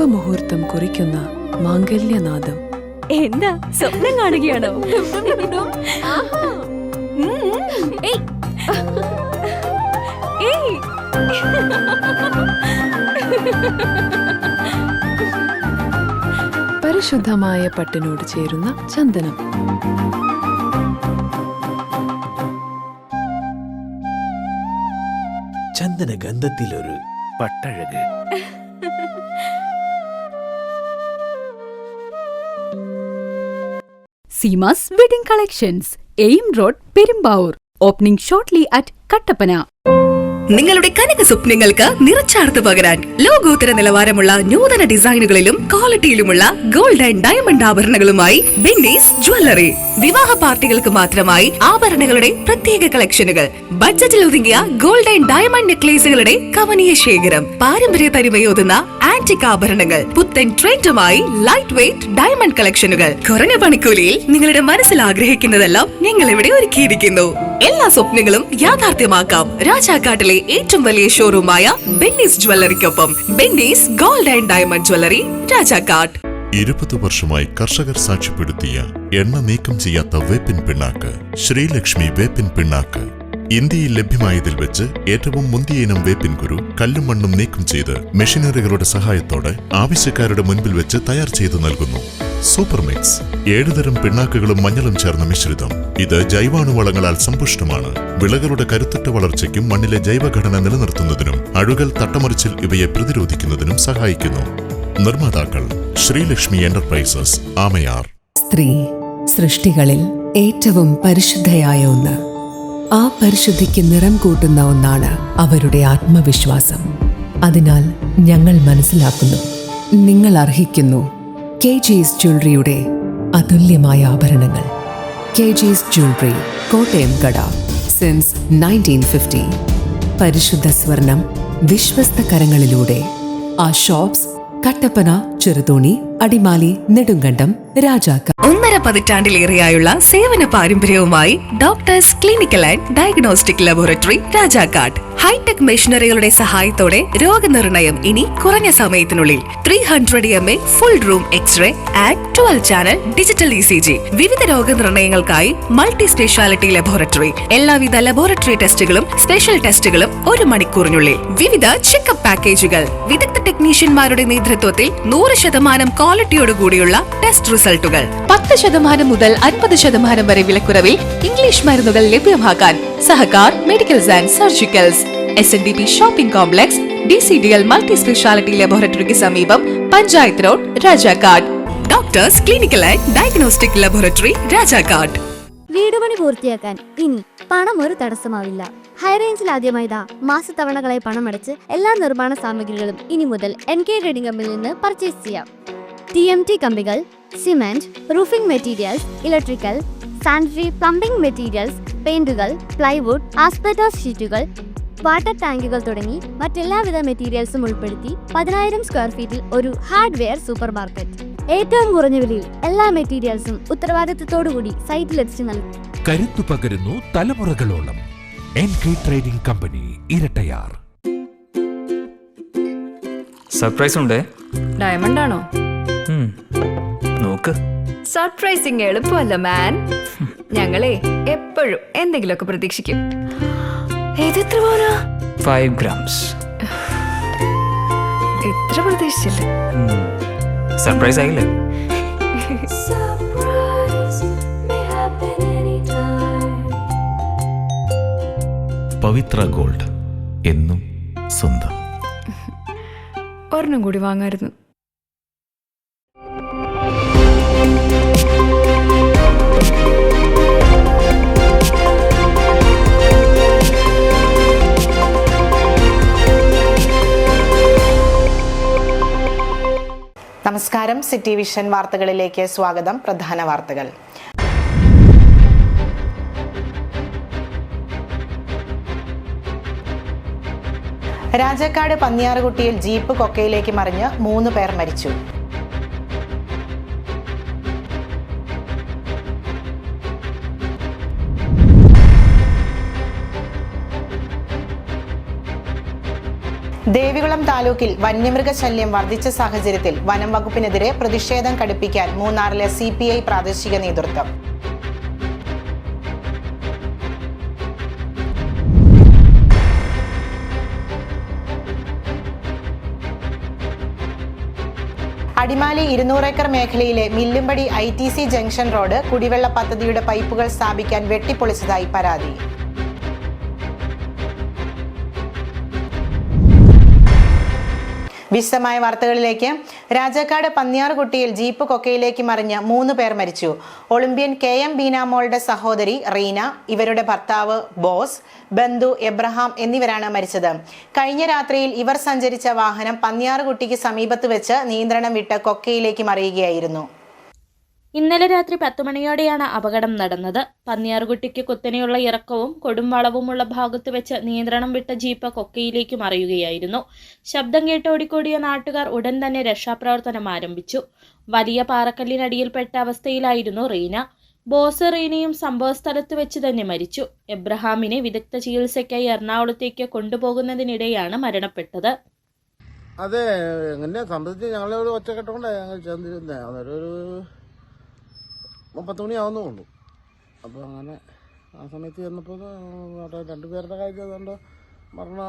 ശുഭമുഹൂർത്തം കുറിക്കുന്ന മാംഗല്യനാദം. എന്താ സ്വപ്നം കാണുകയാണോ? പരിശുദ്ധമായ പട്ടിനോട് ചേരുന്ന ചന്ദനം. ചന്ദന ഗന്ധത്തിലൊരു പട്ടഴക്. Seemas wedding collections, AM road, Perumbavoor. Opening shortly at Kattappana. നിങ്ങളുടെ കനക സ്വപ്നങ്ങൾക്ക് നിറച്ചാർത്ത് പകരാൻ ലോകോത്തര നിലവാരമുള്ള നൂതന ഡിസൈനുകളിലും ക്വാളിറ്റിയിലുമുള്ള ഗോൾഡ് ആൻഡ് ഡയമണ്ട് ആഭരണങ്ങളുമായി ബെന്നീസ് ജ്വല്ലറി. വിവാഹ പാർട്ടികൾക്ക് മാത്രമായി ആഭരണങ്ങളുടെ പ്രത്യേക കളക്ഷനുകൾ, ബഡ്ജറ്റിൽ ഒതുങ്ങിയ ഗോൾഡ് ആൻഡ് ഡയമണ്ട് നെക്ലേസുകളുടെ കവനീയ ശേഖരം, പാരമ്പര്യ തനിമയോതുന്ന ആന്റിക് ആഭരണങ്ങൾ, പുത്തൻ ട്രെൻഡുമായി ലൈറ്റ് വെയ്റ്റ് ഡയമണ്ട് കളക്ഷനുകൾ. കുറഞ്ഞ പണിക്കൂലിയിൽ നിങ്ങളുടെ മനസ്സിൽ ആഗ്രഹിക്കുന്നതെല്ലാം ഞങ്ങൾ ഇവിടെ ഒരുക്കിയിരിക്കുന്നു. എല്ലാ സ്വപ്നങ്ങളും യാഥാർത്ഥ്യമാക്കാം രാജാക്കാട്ടിലെ ഏറ്റവും വലിയ ഷോറൂമായ ബെന്നീസ് ജ്വല്ലറിക്കൊപ്പം. Benny's gold and diamond jewellery, Rajakkad. 20 വർഷമായി കർഷകർ സാക്ഷ്യപ്പെടുത്തിയ എണ്ണ നീക്കം ചെയ്യാത്ത വേപ്പിൻ പിണ്ണാക്ക് ശ്രീലക്ഷ്മി വേപ്പിൻ പിണ്ണാക്ക്. ഇന്ത്യയിൽ ലഭ്യമായതിൽ വെച്ച് ഏറ്റവും മുന്തിയ ഇനം വേപ്പിൻ കുരു കല്ലും മണ്ണും നീക്കം ചെയ്ത് മെഷീനറികളുടെ സഹായത്തോടെ ആവശ്യക്കാരുടെ മുൻപിൽ വെച്ച് തയ്യാർ ചെയ്തു നൽകുന്നു. സൂപ്പർ മിക്സ് 7 തരം പിണ്ണാക്കുകളും മഞ്ഞളും ചേർന്ന മിശ്രിതം. ഇത് ജൈവാണുവളങ്ങളാൽ സമ്പുഷ്ടമാണ്. വിളകളുടെ കരുത്തുറ്റ വളർച്ചയ്ക്കും മണ്ണിലെ ജൈവഘടന നിലനിർത്തുന്നതിനും അഴുകൽ, തട്ടമറിച്ചിൽ ഇവയെ പ്രതിരോധിക്കുന്നതിനും സഹായിക്കുന്നു. നിർമ്മാതാക്കൾ ശ്രീലക്ഷ്മി എന്റർപ്രൈസസ്, ആമയാർ. സ്ത്രീ സൃഷ്ടികളിൽ ഏറ്റവും പരിശുദ്ധയായ ഒന്ന്. ആ പരിശുദ്ധിക്ക് നിറം കൂട്ടുന്ന ഒന്നാണ് അവരുടെ ആത്മവിശ്വാസം. അതിനാൽ ഞങ്ങൾ മനസ്സിലാക്കുന്നു, നിങ്ങൾ അർഹിക്കുന്നു കെജിസ് ജ്വല്ലറിയുടെ അതുല്യമായ ആഭരണങ്ങൾ. കെജിസ് ജ്വല്ലറി, കോട്ടയം കട, സിൻസ് 1950. പരിശുദ്ധ സ്വർണം വിശ്വസ്ത കരങ്ങളിലൂടെ. ആ ഷോപ്സ് കട്ടപ്പന, ചെറുതോണി, അടിമാലി, നെടുങ്കണ്ടം, രാജാക്ക. 1.5 പതിറ്റാണ്ടിലേറെയായുള്ള സേവന പാരമ്പര്യവുമായി doctors clinical and diagnostic laboratory, Rajakkad. High tech മെഷീനറികളുടെ സഹായത്തോടെ രോഗനിർണയം ഇനി കുറഞ്ഞ സമയത്തിനുള്ളിൽ. 300 ml full room x ray and 12 channel digital ECG. വിവിധ രോഗനിർണയങ്ങൾക്കായി മൾട്ടി സ്പെഷ്യാലിറ്റി ലബോറട്ടറി. എല്ലാവിധ ലബോറട്ടറി ടെസ്റ്റുകളും സ്പെഷ്യൽ ടെസ്റ്റുകളും 1 മണിക്കൂറിനുള്ളിൽ. വിവിധ ചെക്കപ്പ് പാക്കേജുകൾ. വിദഗ്ധ ടെക്നീഷ്യന്മാരുടെ നേതൃത്വത്തിൽ 100% ക്വാളിറ്റിയോടുകൂടിയുള്ള ടെസ്റ്റ് റിസൾട്ടുകൾ. 10% മുതൽ 50% വരെ വിലക്കുറവിൽ ഇംഗ്ലീഷ് മരുന്നുകൾ ലഭ്യമാക്കാൻ Sahakar medicals and surgicals, SNDP shopping complex, DCDL multi speciality ലബോറട്ടറിക്ക് സമീപം, panchayat road, Rajakkad. Doctors clinical and diagnostic laboratory, Rajakkad. വീട് പണി പൂർത്തിയാക്കാൻ ഇനി പണം ഒരു തടസ്സമാവില്ല. ഹൈറേഞ്ചിൽ ആദ്യമായിതാ മാസത്തവണകളായി പണമടച്ച് എല്ലാ നിർമ്മാണ സാമഗ്രികളും ഇനി മുതൽ NK ട്രേഡിംഗ് കമ്പനിയിൽ നിന്ന് പർച്ചേസ് ചെയ്യാം. TMT കമ്പികൾ, cement, roofing materials, electrical, sanitary, plumbing materials, പെയിന്റുകൾ, പ്ലൈവുഡ്, ആസ്പെറ്റോസ് ഷീറ്റുകൾ, വാട്ടർ ടാങ്കുകൾ തുടങ്ങി മറ്റെല്ലാവിധ മെറ്റീരിയൽസും ഉൾപ്പെടുത്തി 10,000 സ്ക്വയർ ഫീറ്റിൽ ഒരു ഹാർഡ്വെയർ സൂപ്പർ മാർക്കറ്റ്. ഏറ്റവും കുറഞ്ഞ വിലയിൽ എല്ലാ മെറ്റീരിയൽസും ഉത്തരവാദിത്തത്തോടുകൂടി സൈറ്റിലെത്തിച്ചു നൽകും. കരുത്തു പകരുന്നു തലമുറകളോളം. NK trading company, Irattayar. Surprise ഉണ്ടേ. ഡയമണ്ട് ആണോ? നോക്ക്. സർപ്രൈസിങ് എളുപ്പമല്ല മാൻ. ഞങ്ങളെ എപ്പോഴും എന്തെങ്കിലുമൊക്കെ പ്രതീക്ഷിക്കും. എത്ര പോരാ? 5 grams. ഇത്ര പ്രതീക്ഷിച്ചില്ല. സർപ്രൈസ് ആയില്ലേ? പവിത്ര ഗോൾഡ്, എന്നും സ്വന്തം. ഒരെണ്ണം കൂടി വാങ്ങായിരുന്നു. നമസ്കാരം. സിറ്റി വിഷൻ വാർത്തകളിലേക്ക് സ്വാഗതം. പ്രധാന വാർത്തകൾ. രാജാക്കാട് പന്നിയാറുകുട്ടിയിൽ ജീപ്പ് കൊക്കയിലേക്ക് മറിഞ്ഞ് 3 പേർ മരിച്ചു. ദേവികുളം താലൂക്കിൽ വന്യമൃഗശല്യം വർദ്ധിച്ച സാഹചര്യത്തിൽ വനം വകുപ്പിനെതിരെ പ്രതിഷേധം കടുപ്പിക്കാൻ മൂന്നാറിലെ CPI പ്രാദേശിക നേതൃത്വം. അടിമാലി 200 ഏക്കർ മേഖലയിലെ മില്ലുംപടി ITC ജംഗ്ഷൻ റോഡ് കുടിവെള്ള പദ്ധതിയുടെ പൈപ്പുകൾ സ്ഥാപിക്കാൻ വെട്ടിപ്പൊളിച്ചതായി പരാതി. വിശദമായ വാർത്തകളിലേക്ക്. രാജാക്കാട് പന്നിയാറുകുട്ടിയിൽ ജീപ്പ് കൊക്കയിലേക്ക് മറിഞ്ഞ് 3 പേർ മരിച്ചു. ഒളിമ്പ്യൻ KM ബീനാമോളുടെ സഹോദരി റീന, ഇവരുടെ ഭർത്താവ് ബോസ്, ബന്ധു എബ്രഹാം എന്നിവരാണ് മരിച്ചത്. കഴിഞ്ഞ രാത്രിയിൽ ഇവർ സഞ്ചരിച്ച വാഹനം പന്നിയാറുകുട്ടിക്ക് സമീപത്ത് വെച്ച് നിയന്ത്രണം വിട്ട് കൊക്കയിലേക്ക് മറിയുകയായിരുന്നു. ഇന്നലെ രാത്രി 10 മണിയോടെയാണ് അപകടം നടന്നത്. പന്നിയാറുകുട്ടിക്ക് കുത്തനെയുള്ള ഇറക്കവും കൊടും വളവുമുള്ള ഭാഗത്ത് വെച്ച് നിയന്ത്രണം വിട്ട ജീപ്പ് കൊക്കയിലേക്ക് മറിയുകയായിരുന്നു. ശബ്ദം കേട്ട് ഓടിക്കൂടിയ നാട്ടുകാർ ഉടൻ തന്നെ രക്ഷാപ്രവർത്തനം ആരംഭിച്ചു. വലിയ പാറക്കല്ലിനടിയിൽപ്പെട്ട അവസ്ഥയിലായിരുന്നു റീന. ബോസ് റീനയും സംഭവസ്ഥലത്ത് വെച്ച് തന്നെ മരിച്ചു. എബ്രഹാമിനെ വിദഗ്ധ ചികിത്സയ്ക്കായി എറണാകുളത്തേക്ക് കൊണ്ടുപോകുന്നതിനിടെയാണ് മരണപ്പെട്ടത്. അതെ, എങ്ങനെ സംബന്ധിച്ച് ഞങ്ങളൊരു ഒറ്റക്കെട്ടുകൊണ്ടാണ് ഞങ്ങൾ ചെന്നിരുന്നത്. അതൊരു 10 മണിയാവുന്നുള്ളൂ. അപ്പോൾ അങ്ങനെ ആ സമയത്ത് ചെന്നപ്പോൾ 2 പേരുടെ കാര്യം അതുകൊണ്ട് മരണ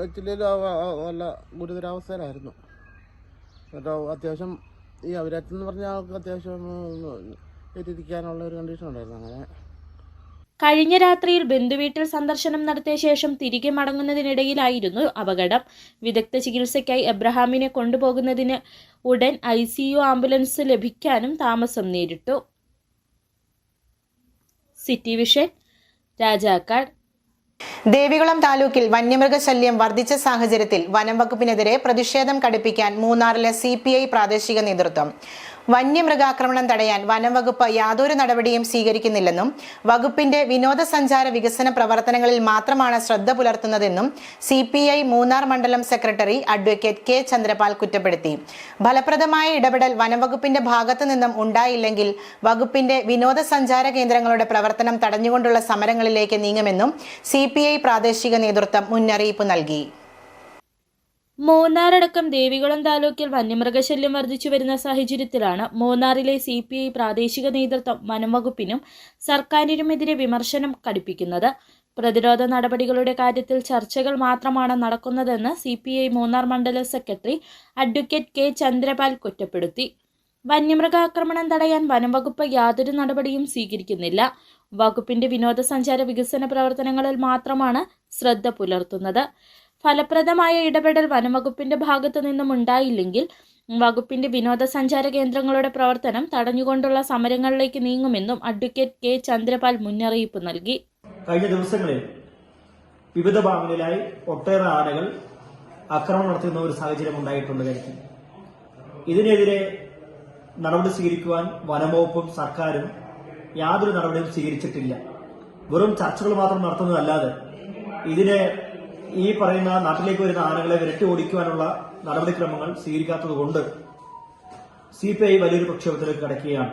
വെച്ചില്ലേലും നല്ല ഗുരുതരാവസ്ഥയിലായിരുന്നു. എന്നിട്ട് അത്യാവശ്യം ഈ അവരാറ്റെന്ന് പറഞ്ഞ ആൾക്ക് അത്യാവശ്യം എത്തിക്കാനുള്ള ഒരു കണ്ടീഷൻ ഉണ്ടായിരുന്നു. അങ്ങനെ കഴിഞ്ഞ രാത്രിയിൽ ബന്ധുവീട്ടിൽ സന്ദർശനം നടത്തിയ ശേഷം തിരികെ മടങ്ങുന്നതിനിടയിലായിരുന്നു അപകടം. വിദഗ്ധ ചികിത്സയ്ക്കായി എബ്രഹാമിനെ കൊണ്ടുപോകുന്നതിന് ഉടൻ ICU ആംബുലൻസ് ലഭിക്കാനും താമസം നേരിട്ടു. City vision, Rajakkad. ദേവികുളം താലൂക്കിൽ വന്യമൃഗശല്യം വർദ്ധിച്ച സാഹചര്യത്തിൽ വനം വകുപ്പിനെതിരെ പ്രതിഷേധം കടുപ്പിക്കാൻ മൂന്നാറിലെ CPI പ്രാദേശിക നേതൃത്വം. വന്യമൃഗാക്രമണം തടയാൻ വനം വകുപ്പ് യാതൊരു നടപടിയും സ്വീകരിക്കുന്നില്ലെന്നും വകുപ്പിന്റെ വിനോദസഞ്ചാര വികസന പ്രവർത്തനങ്ങളിൽ മാത്രമാണ് ശ്രദ്ധ പുലർത്തുന്നതെന്നും CPI മൂന്നാർ മണ്ഡലം സെക്രട്ടറി അഡ്വക്കേറ്റ് K. ചന്ദ്രപാൽ കുറ്റപ്പെടുത്തി. ഫലപ്രദമായ ഇടപെടൽ വനംവകുപ്പിന്റെ ഭാഗത്തു നിന്നും ഉണ്ടായില്ലെങ്കിൽ വകുപ്പിന്റെ വിനോദസഞ്ചാര കേന്ദ്രങ്ങളുടെ പ്രവർത്തനം തടഞ്ഞുകൊണ്ടുള്ള സമരങ്ങളിലേക്ക് നീങ്ങുമെന്നും CPI പ്രാദേശിക നേതൃത്വം മുന്നറിയിപ്പ് നൽകി. മൂന്നാറടക്കം ദേവികുളം താലൂക്കിൽ വന്യമൃഗശല്യം വർദ്ധിച്ചു വരുന്ന സാഹചര്യത്തിലാണ് മൂന്നാറിലെ CPI പ്രാദേശിക നേതൃത്വം വനംവകുപ്പിനും സർക്കാരിനുമെതിരെ വിമർശനം കടുപ്പിക്കുന്നത്. പ്രതിരോധ നടപടികളുടെ കാര്യത്തിൽ ചർച്ചകൾ മാത്രമാണ് നടക്കുന്നതെന്ന് CPI മൂന്നാർ മണ്ഡലം സെക്രട്ടറി അഡ്വക്കേറ്റ് K. ചന്ദ്രപാൽ കുറ്റപ്പെടുത്തി. വന്യമൃഗാക്രമണം തടയാൻ വനംവകുപ്പ് യാതൊരു നടപടിയും സ്വീകരിക്കുന്നില്ല. വകുപ്പിന്റെ വിനോദസഞ്ചാര വികസന പ്രവർത്തനങ്ങളിൽ മാത്രമാണ് ശ്രദ്ധ പുലർത്തുന്നത്. ഫലപ്രദമായ ഇടപെടൽ വനംവകുപ്പിന്റെ ഭാഗത്തു നിന്നും ഉണ്ടായില്ലെങ്കിൽ വകുപ്പിന്റെ വിനോദസഞ്ചാര കേന്ദ്രങ്ങളുടെ പ്രവർത്തനം തടഞ്ഞുകൊണ്ടുള്ള സമരങ്ങളിലേക്ക് നീങ്ങുമെന്നും അഡ്വക്കേറ്റ് K. ചന്ദ്രപാൽ മുന്നറിയിപ്പ് നൽകി. കഴിഞ്ഞ ദിവസങ്ങളിൽ വിവിധ ഭാഗങ്ങളിലായി ഒട്ടേറെ ആനകൾ ആക്രമണം നടത്തുന്ന ഒരു സാഹചര്യം ഉണ്ടായിട്ടുണ്ട്. ഇതിനെതിരെ നടപടി സ്വീകരിക്കുവാൻ വനംവകുപ്പും സർക്കാരും യാതൊരു നടപടിയും സ്വീകരിച്ചിട്ടില്ല. വെറും ചർച്ചകൾ മാത്രം നടത്തുന്നതല്ലാതെ ഇതിനെ ഈ പറയുന്ന നാട്ടിലേക്ക് വരുന്ന ആനകളെ വിരട്ടി ഓടിക്കുവാനുള്ള നടപടിക്രമങ്ങൾ സ്വീകരിക്കാത്തതുകൊണ്ട് CPI വലിയൊരു പ്രക്ഷോഭത്തിലേക്ക് കടക്കുകയാണ്.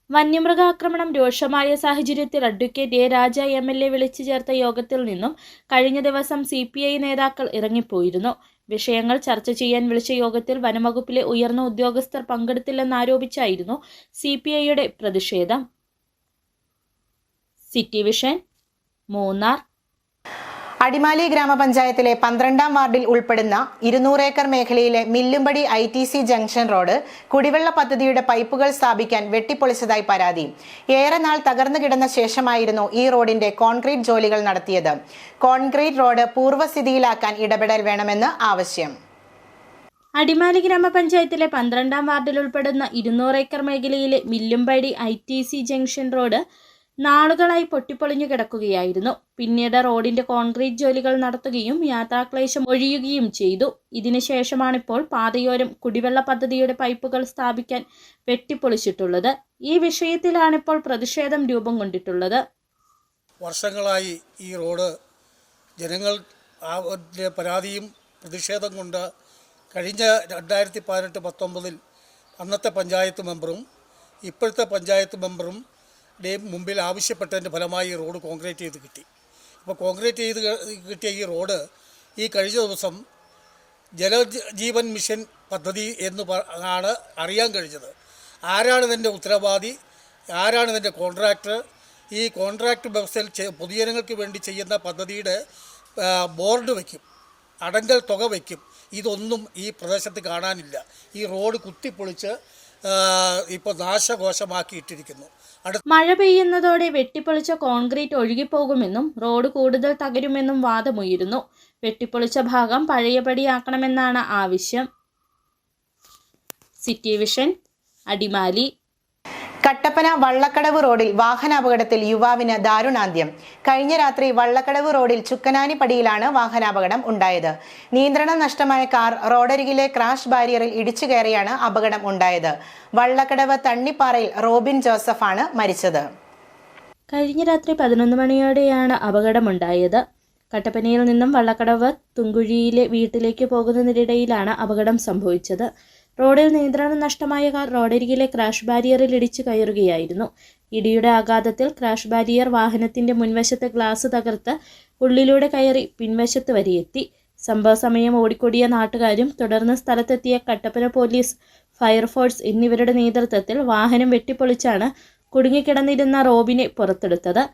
വന്യമൃഗാക്രമണം രൂക്ഷമായ സാഹചര്യത്തിൽ അഡ്വക്കേറ്റ് A. രാജ MLA വിളിച്ചു ചേർത്ത യോഗത്തിൽ നിന്നും കഴിഞ്ഞ ദിവസം CPI നേതാക്കൾ ഇറങ്ങിപ്പോയിരുന്നു. വിഷയങ്ങൾ ചർച്ച ചെയ്യാൻ വിളിച്ച യോഗത്തിൽ വനംവകുപ്പിലെ ഉയർന്ന ഉദ്യോഗസ്ഥർ പങ്കെടുത്തില്ലെന്നാരോപിച്ചായിരുന്നു CPIയുടെ പ്രതിഷേധം. City vision, Munnar. അടിമാലി ഗ്രാമപഞ്ചായത്തിലെ 12ാം വാർഡിൽ ഉൾപ്പെടുന്ന 200 ഏക്കർ മേഖലയിലെ മില്ലുംപടി ITC ജംഗ്ഷൻ റോഡ് കുടിവെള്ള പദ്ധതിയുടെ പൈപ്പുകൾ സ്ഥാപിക്കാൻ വെട്ടിപ്പൊളിച്ചതായി പരാതി. ഏറെ നാൾ തകർന്നു കിടന്ന ശേഷമായിരുന്നു ഈ റോഡിന്റെ കോൺക്രീറ്റ് ജോലികൾ നടത്തിയത്. കോൺക്രീറ്റ് റോഡ് പൂർവ്വസ്ഥിതിയിലാക്കാൻ ഇടപെടൽ വേണമെന്ന് ആവശ്യം. അടിമാലി ഗ്രാമപഞ്ചായത്തിലെ 12ാം വാർഡിൽ ഉൾപ്പെടുന്ന 200 ഏക്കർ മേഖലയിലെ മില്ലുംപടി ITC ജംഗ്ഷൻ റോഡ് നാളുകളായി പൊട്ടിപ്പൊളിഞ്ഞു കിടക്കുകയായിരുന്നു. പിന്നീട് റോഡിന്റെ കോൺക്രീറ്റ് ജോലികൾ നടത്തുകയും യാത്രാക്ലേശം ഒഴിയുകയും ചെയ്തു. ഇതിനുശേഷമാണിപ്പോൾ പാതയോരം കുടിവെള്ള പദ്ധതിയുടെ പൈപ്പുകൾ സ്ഥാപിക്കാൻ വെട്ടിപ്പൊളിച്ചിട്ടുള്ളത്. ഈ വിഷയത്തിലാണിപ്പോൾ പ്രതിഷേധം രൂപം കൊണ്ടിട്ടുള്ളത്. വർഷങ്ങളായി ഈ റോഡ് ജനങ്ങൾ പരാതിയും പ്രതിഷേധം കൊണ്ട് കഴിഞ്ഞ 2018-19 അന്നത്തെ പഞ്ചായത്ത് മെമ്പറും ഇപ്പോഴത്തെ പഞ്ചായത്ത് മെമ്പറും മുമ്പിൽ ആവശ്യപ്പെട്ടതിൻ്റെ ഫലമായി ഈ റോഡ് കോൺക്രീറ്റ് ചെയ്ത് കിട്ടി. അപ്പോൾ കോൺക്രീറ്റ് ചെയ്ത് കിട്ടിയ ഈ റോഡ് ഈ കഴിഞ്ഞ ദിവസം ജലജീവൻ മിഷൻ പദ്ധതി എന്ന് ആണ് അറിയാൻ കഴിഞ്ഞത്. ആരാണ് ഇതിൻ്റെ ഉത്തരവാദി, ആരാണ് ഇതിൻ്റെ കോൺട്രാക്ടർ, ഈ കോൺട്രാക്ട് വ്യവസ്ഥയിൽ പൊതുജനങ്ങൾക്ക് വേണ്ടി ചെയ്യുന്ന പദ്ധതിയുടെ ബോർഡ് വയ്ക്കും, അടങ്കൽ തുക വയ്ക്കും. ഇതൊന്നും ഈ പ്രദേശത്ത് കാണാനില്ല. ഈ റോഡ് കുത്തിപ്പൊളിച്ച് ഇപ്പോൾ നാശകോശമാക്കിയിട്ടിരിക്കുന്നു. മഴ പെയ്യുന്നതോടെ വെട്ടിപ്പൊളിച്ച കോൺക്രീറ്റ് ഒഴുകിപ്പോകുമെന്നും റോഡ് കൂടുതൽ തകരുമെന്നും വാദമുയരുന്നു. വെട്ടിപ്പൊളിച്ച ഭാഗം പഴയപടിയാക്കണമെന്നാണ് ആവശ്യം. City vision, Adimali. കട്ടപ്പന വള്ളക്കടവ് റോഡിൽ വാഹനാപകടത്തിൽ യുവാവിന് ദാരുണാന്ത്യം. കഴിഞ്ഞ രാത്രി വള്ളക്കടവ് റോഡിൽ ചുക്കനാനിപ്പടിയിലാണ് വാഹനാപകടം ഉണ്ടായത്. നിയന്ത്രണം നഷ്ടമായ കാർ റോഡരികിലെ ക്രാഷ് ബാരിയറിൽ ഇടിച്ചു കയറിയാണ് അപകടം ഉണ്ടായത്. വള്ളക്കടവ് തണ്ണിപ്പാറയിൽ റോബിൻ ജോസഫാണ് മരിച്ചത്. കഴിഞ്ഞ രാത്രി 11 മണിയോടെയാണ് അപകടമുണ്ടായത്. കട്ടപ്പനയിൽ നിന്നും വള്ളക്കടവ് തുങ്കുഴിയിലെ വീട്ടിലേക്ക് പോകുന്നതിനിടയിലാണ് അപകടം സംഭവിച്ചത്. റോഡിൽ നിയന്ത്രണം നഷ്ടമായ കാർ റോഡരികിലെ ക്രാഷ് ബാരിയറിൽ ഇടിച്ചു കയറുകയായിരുന്നു. ഇടിയുടെ ആഘാതത്തിൽ ക്രാഷ് ബാരിയർ വാഹനത്തിന്റെ മുൻവശത്തെ ഗ്ലാസ് തകർത്ത് ഉള്ളിലൂടെ കയറി പിൻവശത്ത് വരെയെത്തി. സംഭവ സമയം ഓടിക്കൂടിയ നാട്ടുകാരും തുടർന്ന് സ്ഥലത്തെത്തിയ കട്ടപ്പന പോലീസ്, ഫയർഫോഴ്സ് എന്നിവരുടെ നേതൃത്വത്തിൽ വാഹനം വെട്ടിപ്പൊളിച്ചാണ് കുടുങ്ങിക്കിടന്നിരുന്ന റോബിനെ പുറത്തെടുത്തത്.